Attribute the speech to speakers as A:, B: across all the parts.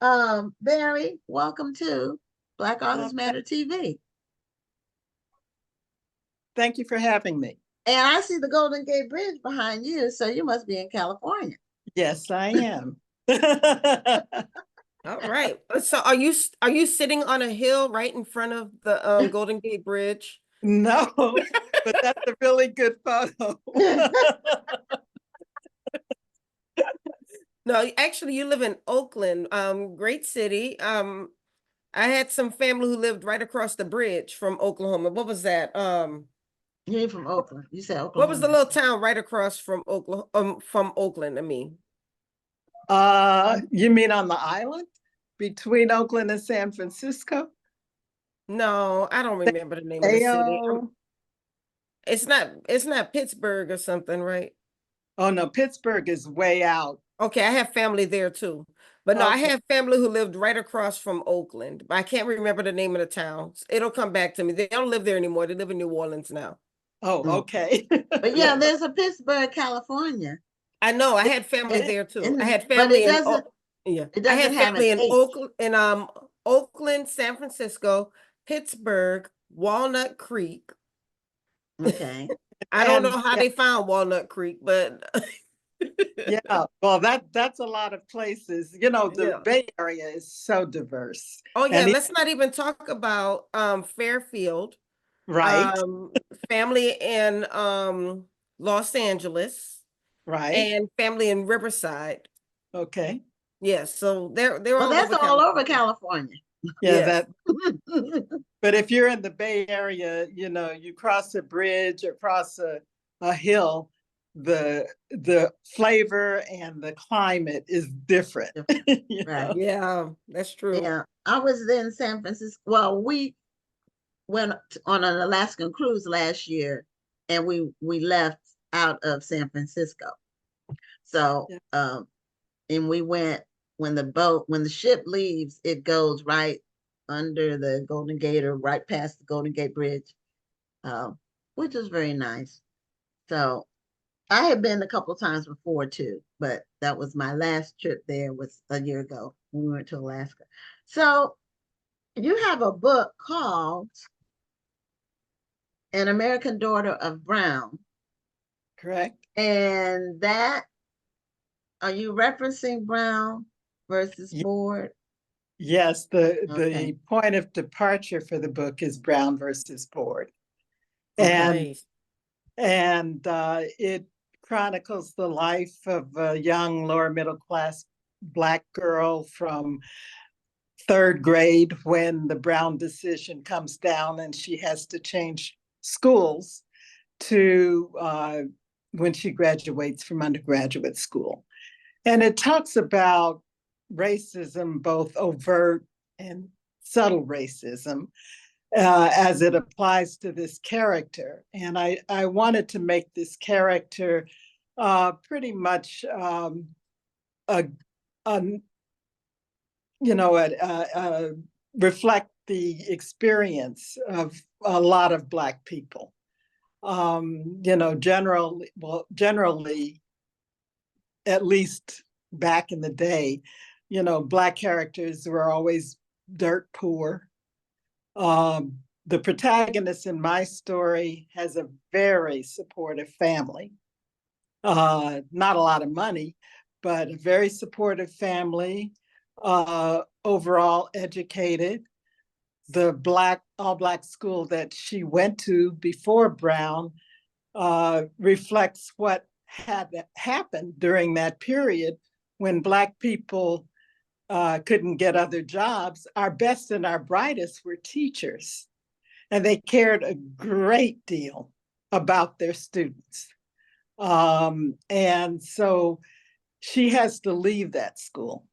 A: Barry, welcome to Black
B: Well,
A: Authors Matter TV.
B: thank you for having me.
A: And I see the Golden Gate Bridge behind you, so you must be in California.
B: Yes, I am.
C: All right. So are you sitting on a hill right in front of the Golden Gate Bridge?
B: No, but that's a really good photo.
C: No, actually you live in Oakland, great city. I had some family who lived right across the bridge from Oklahoma. What was that?
A: You're from Oakland. You said
C: What was the
A: Oklahoma.
C: little town right across from Oklahoma, from Oakland, I mean?
B: You mean on the island between Oakland and San Francisco?
C: No, I don't remember the name of the city.
B: Ayo.
C: It's not Pittsburgh or something, right?
B: Oh no, Pittsburgh is way out.
C: Okay, I have family there too. But no, I
B: Okay.
C: have family who lived right across from Oakland. But I can't remember the name of the town. It'll come back to me. They don't live there anymore. They live in New Orleans now.
B: Oh, okay.
A: But yeah, there's a Pittsburgh, California.
C: I know. I had family there too. I had
A: But
C: family
A: it
C: in
A: doesn't
C: yeah.
A: it
C: I
A: doesn't
C: had
A: have an
C: family in
A: H.
C: Oakland, San Francisco, Pittsburgh, Walnut Creek.
A: Okay.
C: I don't know
B: And
C: how
B: yeah,
C: they found Walnut Creek, but
B: yeah, well, that's a lot of places. You know, the
C: yeah.
B: Bay Area is so diverse.
C: Oh yeah,
B: And
C: let's not even talk about Fairfield,
B: right,
C: um family in Los Angeles
B: right.
C: and family in Riverside.
B: Okay.
C: Yes, so they're
A: Well,
C: all
A: that's
C: over
A: all over
C: California.
A: California.
B: Yeah,
C: Yes.
B: that, but if you're in the Bay Area, you know, you cross a bridge or cross a hill, the flavor and the climate is different. You
A: Right.
B: know?
C: Yeah, that's true.
A: Yeah. I was in San Francisco. Well, we went on an Alaskan cruise last year, and we left out of San Francisco. So,
B: Yeah.
A: and we went when the ship leaves, it goes right under the Golden Gate or right past the Golden Gate Bridge, uh, which is very nice. So I had been a couple of times before too, but that was my last trip there was a year ago when we went to Alaska. So you have a book called An American Daughter of Brown,
B: Correct.
A: and that are you referencing Brown versus
B: Y-
A: Board?
B: Yes,
A: Okay.
B: the point of departure for the book is Brown versus Board.
A: Okay.
B: And
C: Nice.
B: it chronicles the life of a young lower middle class Black girl from third grade when the Brown decision comes down and she has to change schools to when she graduates from undergraduate school. And it talks about racism, both overt and subtle racism, as it applies to this character. And I wanted to make this character pretty much a, a you know, reflect the experience of a lot of Black people. You know, generally, at least back in the day, you know, Black characters were always dirt poor. The protagonist in my story has a very supportive family. Not a lot of money, but a very supportive family, overall educated. The all Black school that she went to before Brown reflects what had happened during that period when Black people couldn't get other jobs. Our best and our brightest were teachers, and they cared a great deal about their students. And so she has to leave that school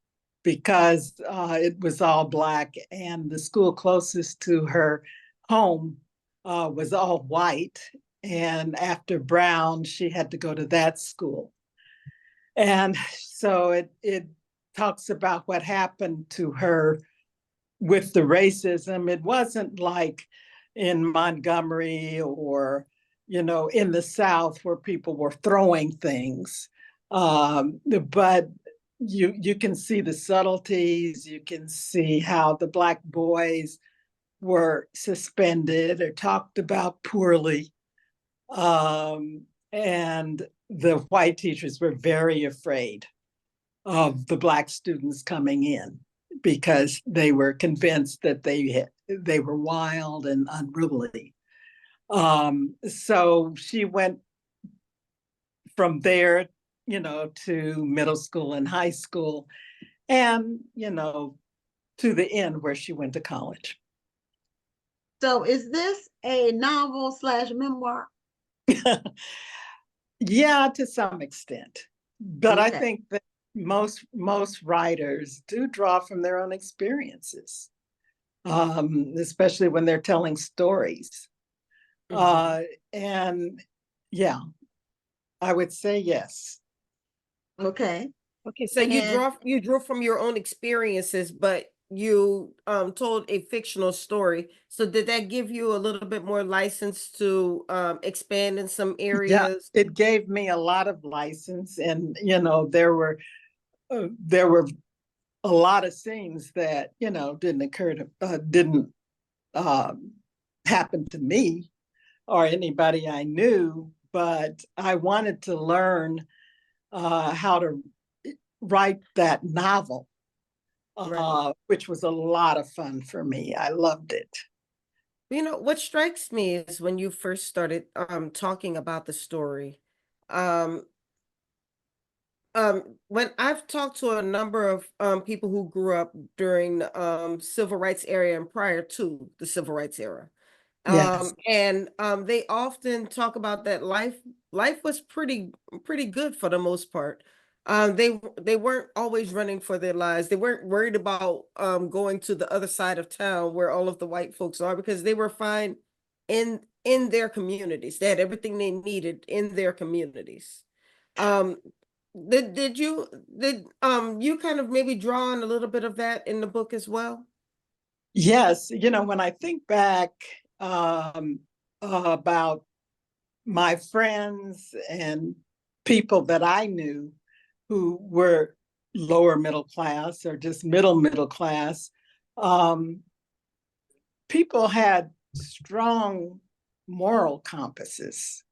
B: because it was all Black, and the school closest to her home was all white. And after Brown, she had to go to that school. And so it talks about what happened to her with the racism. It wasn't like in Montgomery or, you know, in the South where people were throwing things. But you can see the subtleties, you can see how the Black boys were suspended or talked about poorly. And the white teachers were very afraid of the Black students coming in because they were convinced that they were wild and unruly. So she went from there, to middle school and high school, and to the end where she went to college.
A: So is this a novel slash memoir?
B: Yeah, to some extent, but I
A: Okay.
B: think that most writers do draw from their own experiences, especially when they're telling stories.
C: Mhm.
B: And yeah, I would say yes.
A: Okay.
C: Okay, so
A: And
C: you drew from your own experiences, but you told a fictional story. So did that give you a little bit more license to expand in some
B: Yeah,
C: areas?
B: it gave me a lot of license, and there were a lot of scenes that didn't um, happen to me or anybody I knew, but I wanted to learn how to write that novel,
C: Right.
B: which was a lot of fun for me. I loved it.
C: What strikes me is when you first started talking about the story. Um when I've talked to a number of people who grew up during the civil rights era and prior to the civil rights era.
B: Yes.
C: And they often talk about that life was pretty good for the most part. They weren't always running for their lives. They weren't worried about going to the other side of town where all of the white folks are, because they were fine in their communities. They had everything they needed in their communities. Um, did you kind of maybe draw on a little bit of that in the book as well?
B: Yes, when I think back about my friends and people that I knew who were lower middle class or just middle class, um, people had strong moral compasses.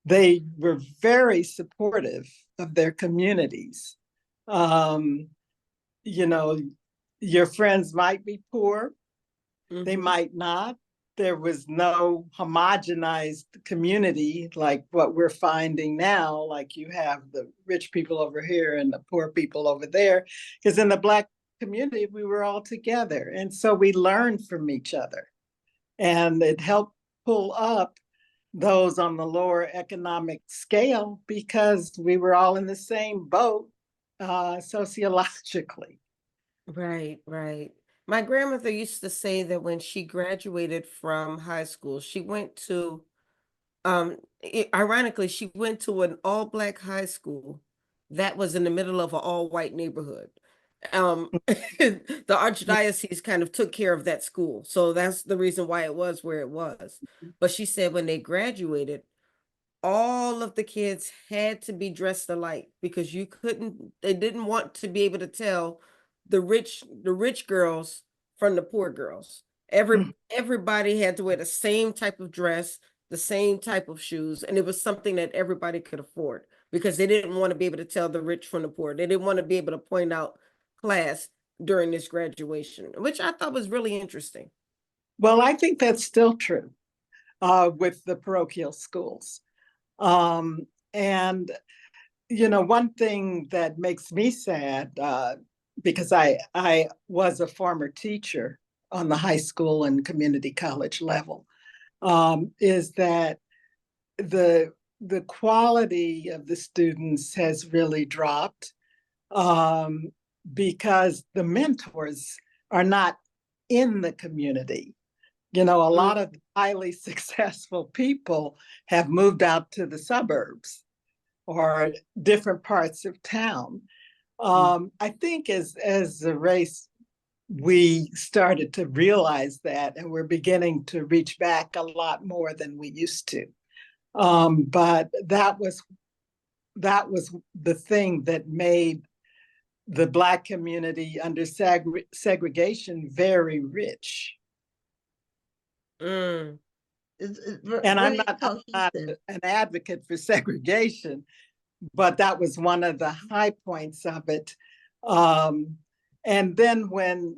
B: They were very supportive of their communities. Um, you know, your friends might be poor, they
C: Mm-hmm.
B: might not. There was no homogenized community like what we're finding now, like you have the rich people over here and the poor people over there. Because in the Black community, we were all together. And so we learned from each other. And it helped pull up those on the lower economic scale because we were all in the same boat sociologically.
C: Right, right. My grandmother used to say that when she graduated from high school, she went to, ironically, she went to an all black high school that was in the middle of an all white neighborhood. The archdiocese kind of took care of that school. So that's the reason why it was where it was. But she said when they graduated, all of the kids had to be dressed alike because they didn't want to be able to tell the rich girls from the poor girls. Everybody had to wear the same type of dress, the same type of shoes, and it was something that everybody could afford because they didn't want to be able to tell the rich from the poor. They didn't want to be able to point out class during this graduation, which I thought was really interesting.
B: Well, I think that's still true with the parochial schools. Um, and one thing that makes me sad, because I was a former teacher on the high school and community college level, is that the the quality of the students has really dropped, um, because the mentors are not in the community. A
C: Mm,
B: lot of highly successful people have moved out to the suburbs or different parts of town.
C: mm.
B: I think as a race, we started to realize that, and we're beginning to reach back a lot more than we used to. But that was the thing that made the Black community under segregation very rich.
C: Mm.
A: It's
B: And I'm
A: very
B: not,
A: cohesive.
B: an advocate for segregation, but that was one of the high points of it. And then when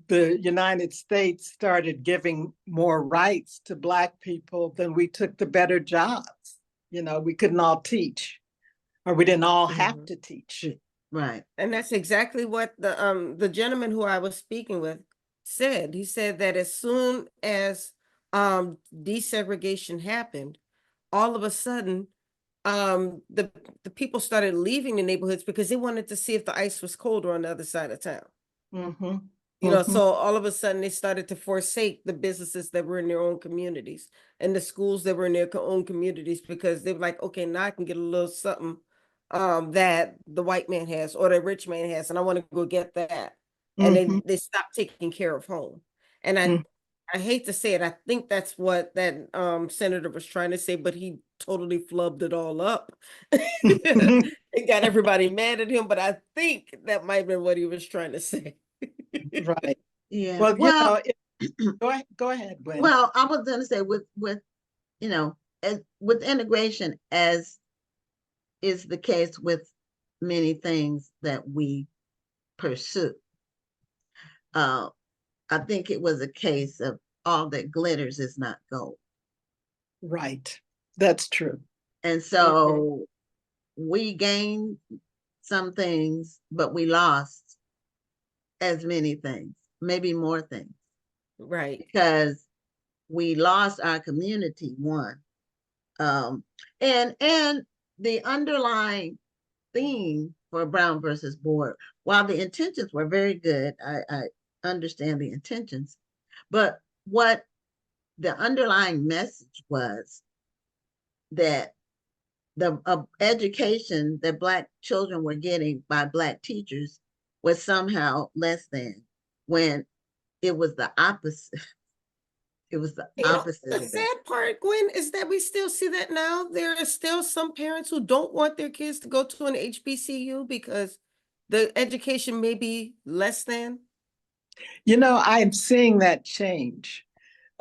B: the United States started giving more rights to Black people, then we took the better jobs. You know, we couldn't all teach, or we didn't all have to teach.
A: Right.
C: And that's exactly what the gentleman who I was speaking with said. He said that as soon as desegregation happened, all of a sudden the people started leaving the neighborhoods because they wanted to see if the ice was colder on the other side of town.
B: Mm-hmm.
C: You know, so all of a sudden they started to forsake the businesses that were in their own communities and the schools that were in their own communities, because they were like, okay, now I can get a little something that the white man has or the rich man has, and I want to go get that. And
B: Mm-hmm.
C: they stopped taking care of home. And
B: Mm-hmm.
C: I hate to say it, I think that's what that senator was trying to say, but he totally flubbed it all up. It got everybody mad at him, but I think that might have been what he was trying to say.
B: Right.
A: Yeah.
B: Well,
A: Well,
B: go ahead, Gwen.
A: well, I was going to say with you know, as with integration, as is the case with many things that we pursue. Uh, I think it was a case of all that glitters is not gold.
B: Right. That's true.
A: And so we gained some things, but we lost as many things, maybe more things,
C: Right.
A: because we lost our community, one. Um, and the underlying theme for Brown versus Board, while the intentions were very good, I understand the intentions, but what the underlying message was that the education that Black children were getting by Black teachers was somehow less than, when it was the opposite. It was the
C: You know,
A: opposite
C: the
A: of that.
C: sad part, Gwen, is that we still see that now. There are still some parents who don't want their kids to go to an HBCU because the education may be less than.
B: You know, I'm seeing that change.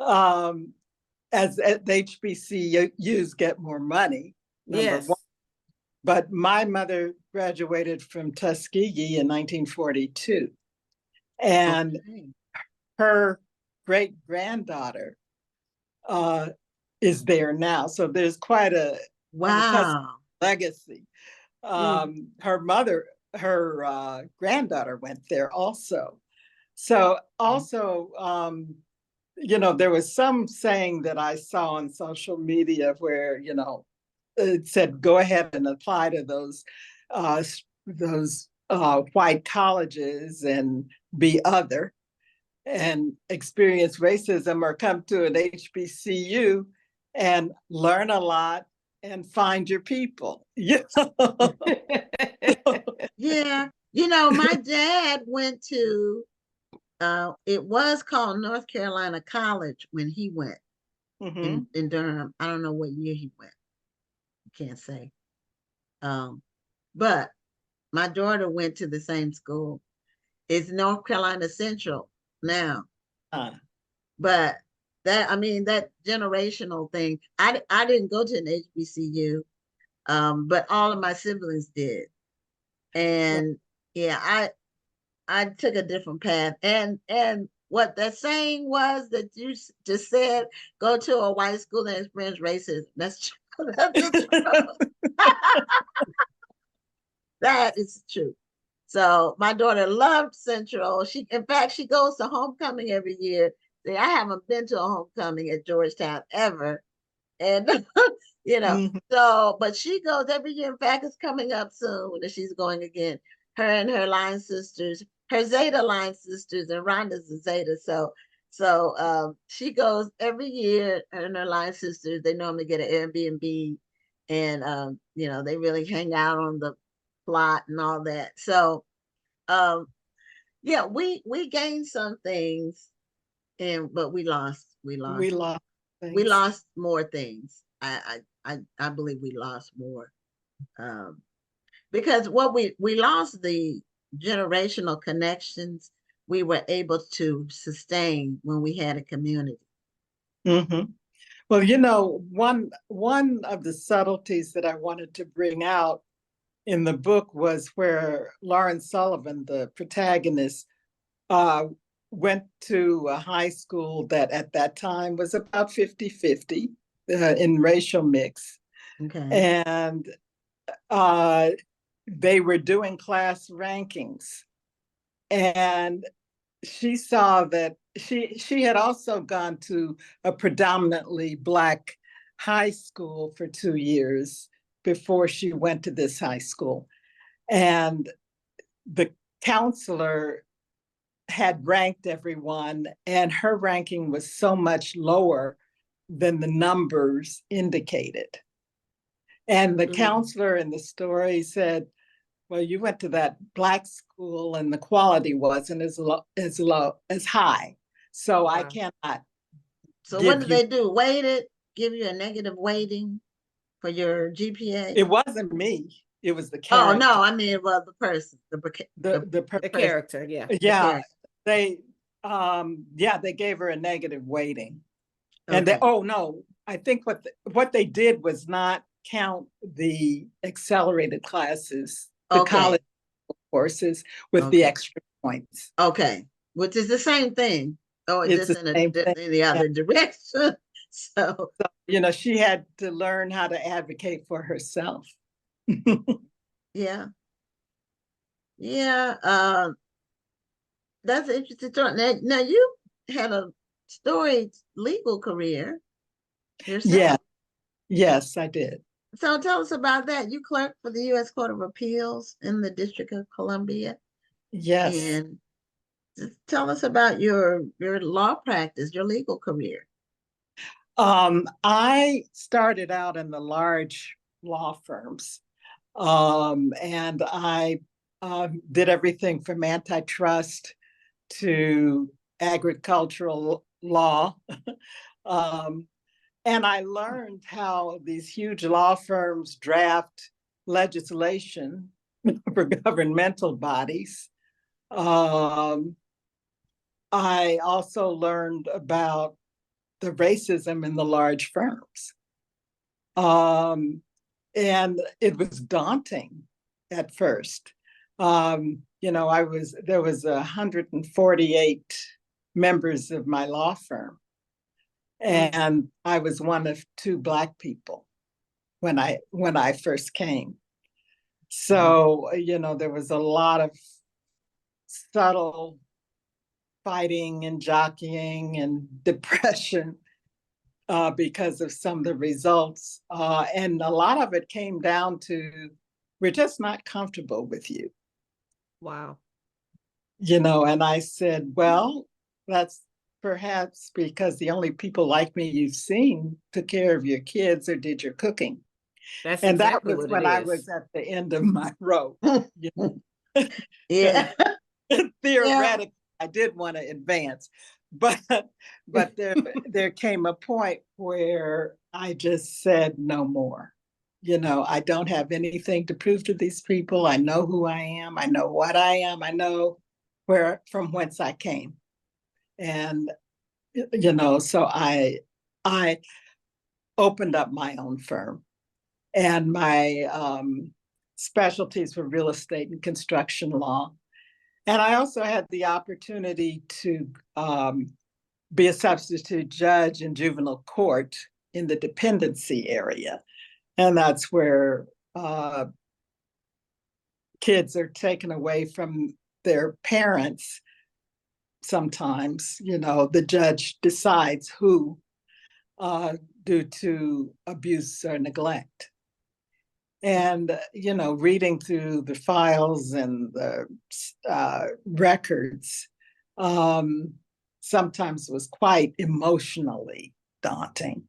B: As the HBCUs get more money, number one.
C: Yes.
B: But my mother graduated from Tuskegee in 1942, and
A: Okay.
B: her great granddaughter is there now. So there's quite a Tuskegee
A: Wow.
B: legacy. Her granddaughter went there also. So also, you know, there was some saying that I saw on social media where, you know, it said, go ahead and apply to those white colleges and be other and experience racism, or come to an HBCU and learn a lot and find your people. Yeah.
A: Yeah. You know, my dad went to, it was called North Carolina College when he went
B: Mm-hmm.
A: in Durham. I don't know what year he went. Can't say. But my daughter went to the same school. It's North Carolina Central now. But that, I mean, that generational thing, I didn't go to an HBCU, but all of my siblings did. And yeah, I took a different path. And what that saying was that you just said, go to a white school and experience racism. That's true. That's true. That is true. So my daughter loved Central. She, in fact, she goes to homecoming every year. See, I haven't been to a homecoming at Georgetown ever. And you know,
B: Mm-hmm.
A: so but she goes every year. In fact, it's coming up soon and she's going again. Her and her line sisters, her Zeta line sisters, and Rhonda's a Zeta. So she goes every year, her and her line sisters, they normally get an Airbnb, and you know, they really hang out on the plot and all that. So yeah, we gained some things, and but we lost.
B: We lost
A: We
B: things.
A: lost more things. I believe we lost more, because what we lost the generational connections we were able to sustain when we had a community.
B: Mm-hmm. Well, one of the subtleties that I wanted to bring out in the book was where Lauren Sullivan, the protagonist, uh, went to a high school that at that time was about 50-50 in racial mix.
A: Okay.
B: And they were doing class rankings. And she saw that she had also gone to a predominantly Black high school for 2 years before she went to this high school. And the counselor had ranked everyone, and her ranking was so much lower than the numbers indicated. And the counselor in the story said, well, you went to that Black school and the quality wasn't as high. So wow. I cannot.
A: So what did they do? Weight it, give you a negative weighting for your GPA?
B: It wasn't me. It was the character.
A: Oh no, I mean it was the person,
C: the character. Yeah.
B: Yeah. The character. They gave her a negative weighting.
A: Okay.
B: And I think what they did was not count the accelerated classes, the college courses with the extra points.
A: Okay, which is the same thing. Oh, it's just in the other direction. So,
B: she had to learn how to advocate for herself.
A: Yeah. That's interesting. Now you had a storied legal career yourself.
B: Yeah. Yes, I did.
A: So tell us about that. You clerked for the U.S. Court of Appeals in the District of Columbia.
B: Yes.
A: And tell us about your law practice, your legal career.
B: I started out in the large law firms, and I did everything from antitrust to agricultural law. And I learned how these huge law firms draft legislation for governmental bodies. I also learned about the racism in the large firms. And it was daunting at first. There was 148 members of my law firm. And I was one of 2 Black people when I first came. So, there was a lot of subtle fighting and jockeying and depression because of some of the results. And a lot of it came down to, we're just not comfortable with you.
C: Wow.
B: And I said, well, that's perhaps because the only people like me you've seen took care of your kids or did your cooking.
C: That's
B: and
C: exactly
B: that was
C: what
B: when I was at the end of my rope.
A: Yeah.
B: Theoretically, I did want to advance, but there came a point where I just said no more. I don't have anything to prove to these people. I know who I am. I know what I am. I know from whence I came. And, so I opened up my own firm, and my specialties were real estate and construction law. And I also had the opportunity to be a substitute judge in juvenile court in the dependency area. And that's where kids are taken away from their parents. Sometimes, the judge decides who due to abuse or neglect. And, reading through the files and the records sometimes was quite emotionally daunting,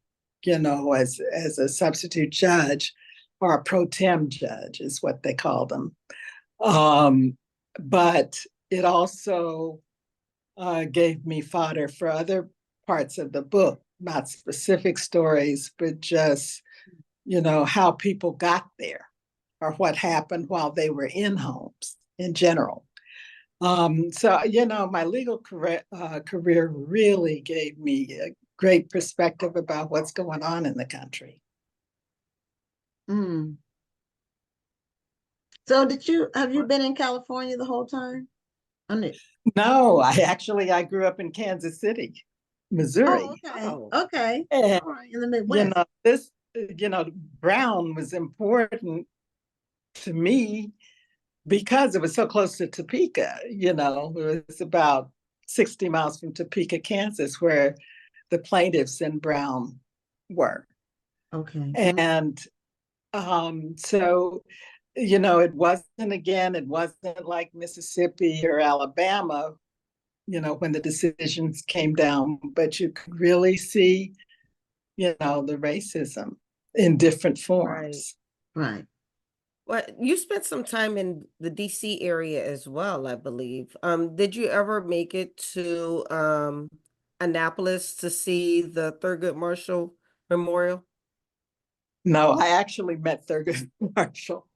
B: as a substitute judge, or a pro tem judge is what they call them. But it also gave me fodder for other parts of the book, not specific stories, but just, how people got there. or what happened while they were in homes in general. So, my legal career really gave me a great perspective about what's going on in the country.
A: Mm. So have you been in California the whole time?
B: No, I grew up in Kansas City, Missouri.
A: Oh, okay.
C: Oh.
A: Okay.
B: And,
A: All right. In the Midwest.
B: Brown was important to me because it was so close to Topeka. It was about 60 miles from Topeka, Kansas, where the plaintiffs in Brown were.
A: Okay.
B: And so, it wasn't like Mississippi or Alabama, when the decisions came down, but you could really see, the racism in different forms.
A: Right.
C: Well, you spent some time in the DC area as well, I believe. Did you ever make it to Annapolis to see the Thurgood Marshall Memorial?
B: No, I actually met Thurgood Marshall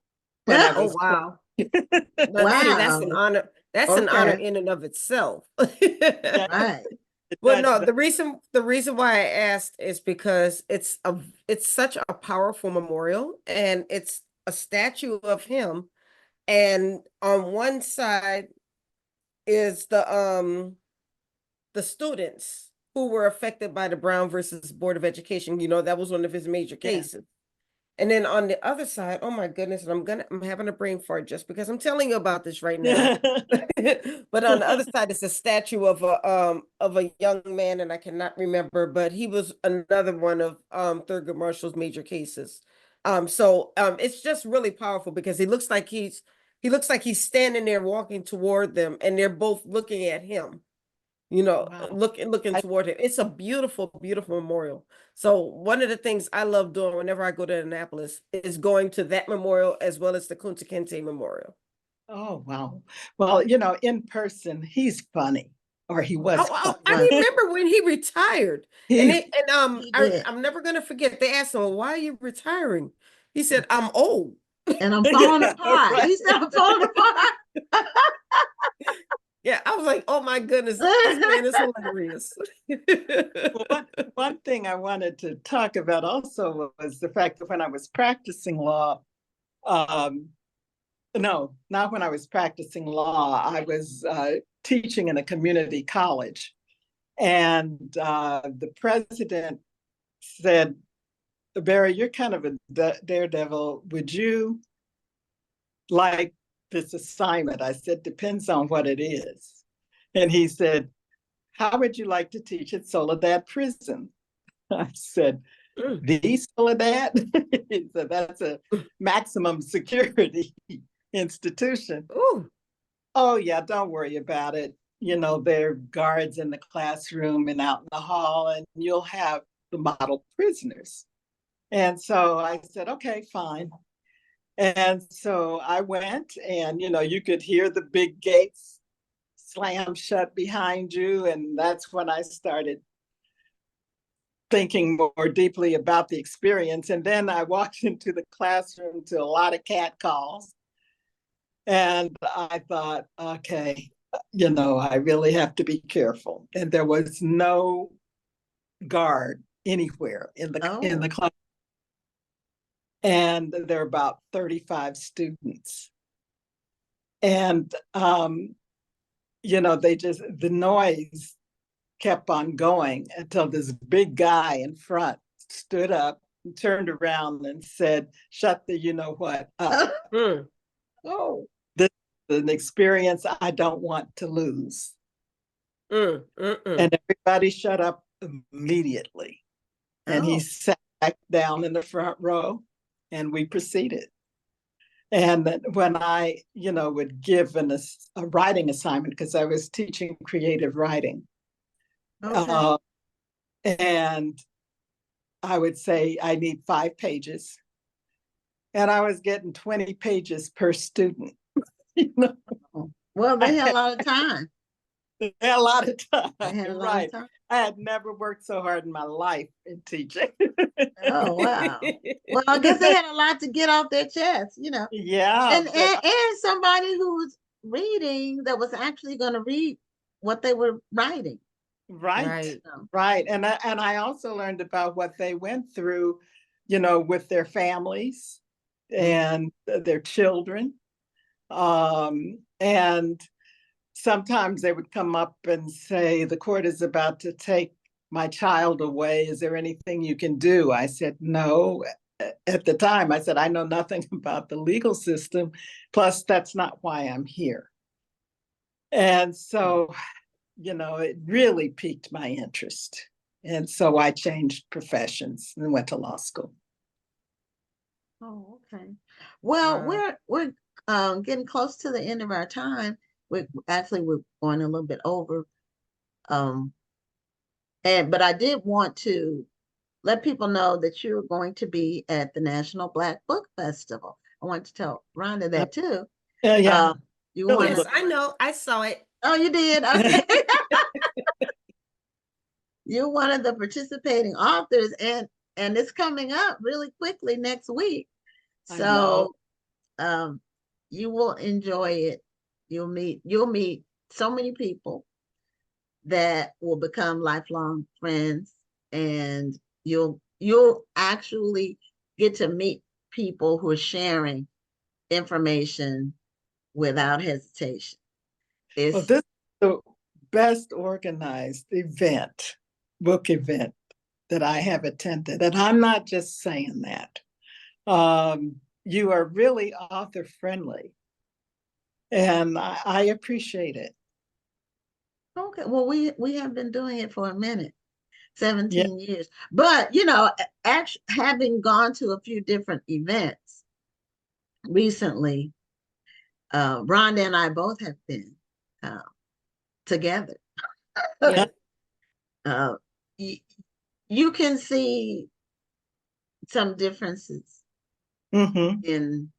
B: when I
C: Oh,
B: was
C: wow. See, that's an
A: Wow.
C: honor. That's an honor
A: Okay.
C: in and of itself.
B: Yeah,
A: Right.
C: Well, no, the reason why I asked is because it's such a powerful memorial, and it's a statue of him, and on one side is the students who were affected by the Brown versus Board of Education. That was one of his major
B: yeah.
C: cases. And then on the other side, oh my goodness, and I'm having a brain fart just because I'm telling you about this right now. But on the other side is a statue of a young man, and I cannot remember, but he was another one of Thurgood Marshall's major cases. So it's just really powerful because he looks like he's standing there walking toward them, and they're both looking at him,
B: Wow.
C: looking
B: I,
C: toward him. It's a beautiful, beautiful memorial. So one of the things I love doing whenever I go to Annapolis is going to that memorial as well as the Kunta Kinte Memorial.
B: oh, wow. Well, in person, he's funny, or he was
C: Oh,
B: funny.
C: I
A: Right.
C: remember when he retired, and
B: He's
A: He did.
C: I'm never gonna forget. They asked him, "Well, why are you retiring?" He said, "I'm old."
A: And I'm falling
B: yeah,
A: apart.
B: right.
A: He said I'm falling apart.
C: Yeah, I was like, "Oh my goodness, this man is hilarious."
B: Well, one thing I wanted to talk about also was the fact that when I was practicing law, um, no, not when I was practicing law, I was teaching in a community college. And the president said, Barry, you're kind of a daredevil. Would you like this assignment? I said, depends on what it is. And he said, how would you like to teach at Soledad Prison? I said,
C: Mm.
B: the Soledad? He said, that's a maximum security institution.
C: Ooh.
B: Oh, yeah, don't worry about it. There are guards in the classroom and out in the hall, and you'll have the model prisoners. And so I said, okay, fine. And so I went, and you could hear the big gates slam shut behind you. And that's when I started thinking more deeply about the experience. And then I walked into the classroom to a lot of cat calls. And I thought, okay, I really have to be careful. And there was no guard anywhere in the class. And there are about 35 students. And the noise kept on going until this big guy in front stood up and turned around and said, shut the what up.
C: Mm.
A: Oh.
B: This is an experience I don't want to lose.
C: Mm.
B: And everybody shut up immediately. And he sat back down in the front row, and we proceeded. And when I, would give a writing assignment, because I was teaching creative writing,
A: Okay.
B: and I would say, I need 5 pages. And I was getting 20 pages per student.
A: Well, they had a lot of time.
B: They had a lot of time,
A: They had a lot
B: right?
A: of time.
B: I had never worked so hard in my life in teaching.
A: Oh, wow. Well, I guess they had a lot to get off their chest, you know.
B: Yeah,
A: And
B: but
A: and somebody who's reading that was actually going to read what they were writing.
B: right,
C: Right.
A: So,
B: right. And I also learned about what they went through, with their families and their children. And sometimes they would come up and say, the court is about to take my child away. Is there anything you can do? I said, no. At the time, I said, I know nothing about the legal system. Plus, that's not why I'm here. And so, it really piqued my interest. And so I changed professions and went to law school.
A: oh, okay. Well,
C: Wow.
A: we're getting close to the end of our time. We're going a little bit over. Um, but I did want to let people know that you're going to be at the National Black Book Festival. I want to tell Rhonda that too.
B: Yeah,
A: You
B: really
A: want
C: Yes,
A: to?
B: look.
C: I know. I saw it.
A: Oh, you did. Okay. You're one of the participating authors, and it's coming up really quickly next week.
B: I know.
A: So um, you will enjoy it. You'll meet so many people that will become lifelong friends, and you'll actually get to meet people who are sharing information without hesitation.
B: Well,
A: It's
B: this is the best organized book event that I have attended. And I'm not just saying that. You are really author friendly, and I appreciate it.
A: okay. Well, we have been doing it for a minute.
B: Yeah.
A: 17 years. But, actually, having gone to a few different events recently, Rhonda and I both have been uh, together.
C: Yes.
A: uh, y- you can see some differences
B: Mm-hmm.
A: in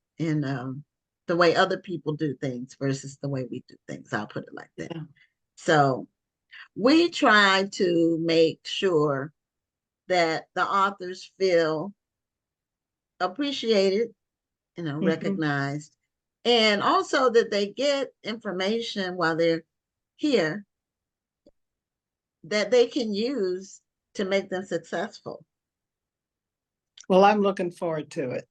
A: the way other people do things versus the way we do things. I'll put it like that.
B: Yeah.
A: So we try to make sure that the authors feel appreciated,
B: Mm-hmm.
A: recognized, and also that they get information while they're here that they can use to make them successful.
B: Well, I'm looking forward to it.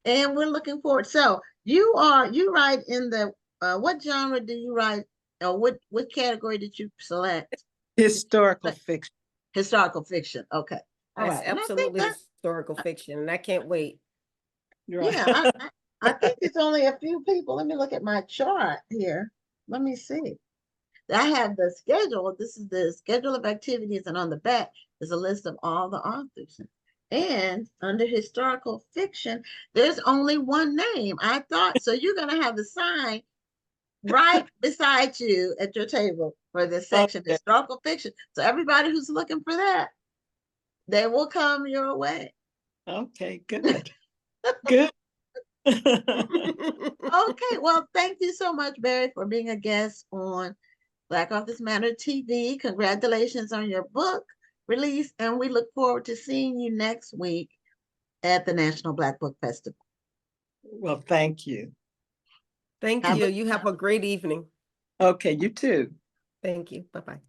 A: And we're looking forward. So you write in the what genre do you write, or what category did you select?
B: Historical fiction.
A: Historical fiction. Okay. All
C: That's
A: right. And I think
C: absolutely
A: that,
C: historical fiction, and I can't wait.
B: Right.
A: yeah, I think it's only a few people. Let me look at my chart here. Let me see. I have the schedule. This is the schedule of activities, and on the back is a list of all the authors. And under historical fiction, there's only one name. I thought so. You're gonna have the sign right beside you at your table for this section,
B: Okay.
A: historical fiction. So everybody who's looking for that, they will come your way.
B: Okay, good. Good.
A: Okay, well, thank you so much, Barry, for being a guest on Black Authors Matter TV. Congratulations on your book release, and we look forward to seeing you next week at the National Black Book Festival.
B: Well, thank you.
C: Thank
A: Have
C: you.
A: a
C: You have a great evening.
B: Okay, you too.
C: Thank you. Bye-bye.